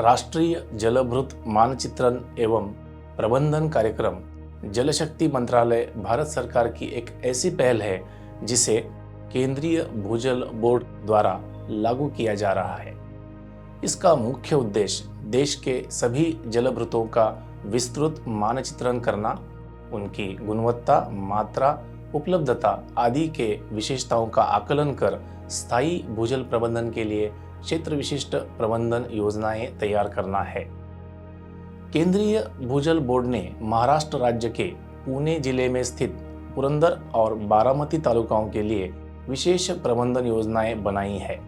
राष्ट्रीय जलभृत मानचित्रण एवं प्रबंधन कार्यक्रम जल शक्ति मंत्रालय भारत सरकार की एक ऐसी पहल है जिसे केंद्रीय भूजल बोर्ड द्वारा लागू किया जा रहा है। इसका मुख्य उद्देश्य देश के सभी जलभृतों का विस्तृत मानचित्रण करना, उनकी गुणवत्ता, मात्रा, उपलब्धता आदि के विशेषताओं का आकलन कर स्थायी भूजल प्रबंधन के लिए क्षेत्र विशिष्ट प्रबंधन योजनाएं तैयार करना है। केंद्रीय भूजल बोर्ड ने महाराष्ट्र राज्य के पुणे जिले में स्थित पुरंदर और बारामती तालुकाओं के लिए विशेष प्रबंधन योजनाएं बनाई है,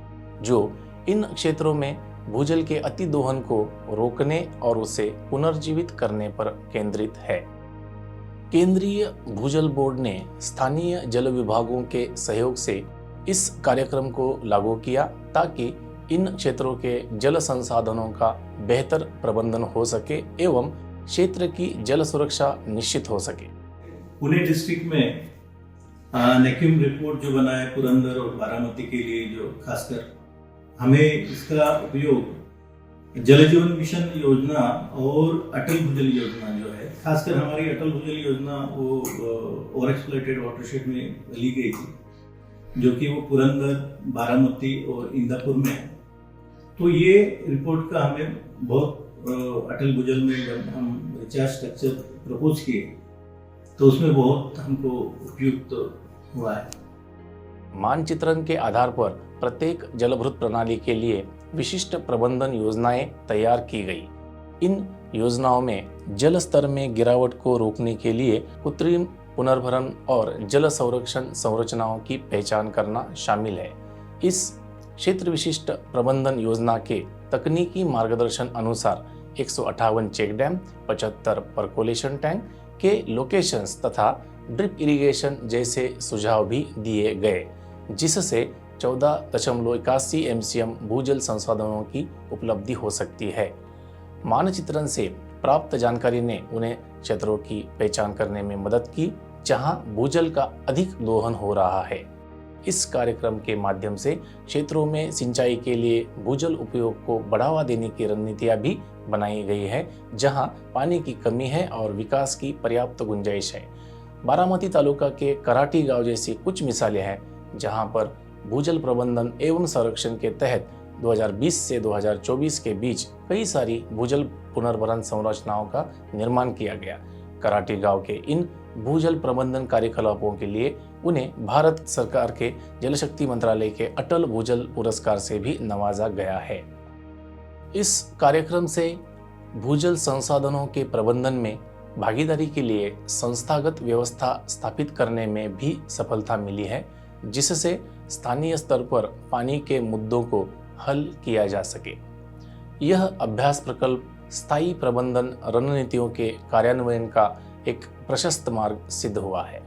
जो इन क्षेत्रों में भूजल के अतिदोहन को रोकने और उसे पुनर्जीवित करने पर केंद्रित है। केंद्रीय भूजल बोर्ड ने स्थानीय जल विभागों के सहयोग से इस कार्यक्रम को लागू किया ताकि इन क्षेत्रों के जल संसाधनों का बेहतर प्रबंधन हो सके एवं क्षेत्र की जल सुरक्षा निश्चित हो सके। पुणे डिस्ट्रिक्ट में नेक्यूम रिपोर्ट जो बना है पुरंदर और बारामती के लिए, जो खासकर हमें इसका उपयोग जल जीवन मिशन योजना और अटल भूजल योजना जो है, खासकर हमारी अटल भूजल योजना वो ओवर एक्सप्लॉइटेड वाटरशेड में ली गई थी, जो कि वो पुरंदर, बारामती और इंदापुर में है। तो ये रिपोर्ट का हमें बहुत अटल भूजल में जब हम रिचार्ज स्ट्रक्चर प्रपोज किए तो उसमें बहुत हमको उपयुक्त हुआ है। मानचित्रण के आधार पर प्रत्येक जलभृत प्रणाली के लिए विशिष्ट प्रबंधन योजनाएं तैयार की गई। इन योजनाओं में जल स्तर में गिरावट को रोकने के लिए कृत्रिम पुनर्भरण और जल संरक्षण संरचनाओं की पहचान करना शामिल है। इस क्षेत्र विशिष्ट प्रबंधन योजना के तकनीकी मार्गदर्शन अनुसार 158 चेक डैम, 75 परकोलेशन टैंक के लोकेशंस तथा ड्रिप इरिगेशन जैसे सुझाव भी दिए गए, जिससे 14.81 MCM भूजल संसाधनों की उपलब्धि हो सकती है। मानचित्रण से प्राप्त जानकारी ने उन्हें क्षेत्रों की पहचान करने में मदद की जहां भूजल का अधिक दोहन हो रहा है। इस कार्यक्रम के माध्यम से क्षेत्रों में सिंचाई के लिए भूजल उपयोग को बढ़ावा देने की रणनीतियां भी बनाई गई है, जहां पानी की कमी है और विकास की पर्याप्त गुंजाइश है। बारामती तालुका के कराटी गांव जैसी कुछ मिसालें हैं जहां पर भूजल प्रबंधन एवं संरक्षण के तहत 2020 से 2024 के बीच कई सारी भूजल पुनर्भरण संरचनाओं का निर्माण किया गया। कराटी गांव के इन भूजल प्रबंधन कार्यकलापों के लिए उन्हें भारत सरकार के जल शक्ति मंत्रालय के अटल भूजल पुरस्कार से भी नवाजा गया है। इस कार्यक्रम से भूजल संसाधनों के प्रबंधन में भागीदारी के लिए संस्थागत व्यवस्था स्थापित करने में भी सफलता मिली है, जिससे स्थानीय स्तर पर पानी के मुद्दों को हल किया जा सके। यह अभ्यास प्रकल्प स्थायी प्रबंधन रणनीतियों के कार्यान्वयन का एक प्रशस्त मार्ग सिद्ध हुआ है।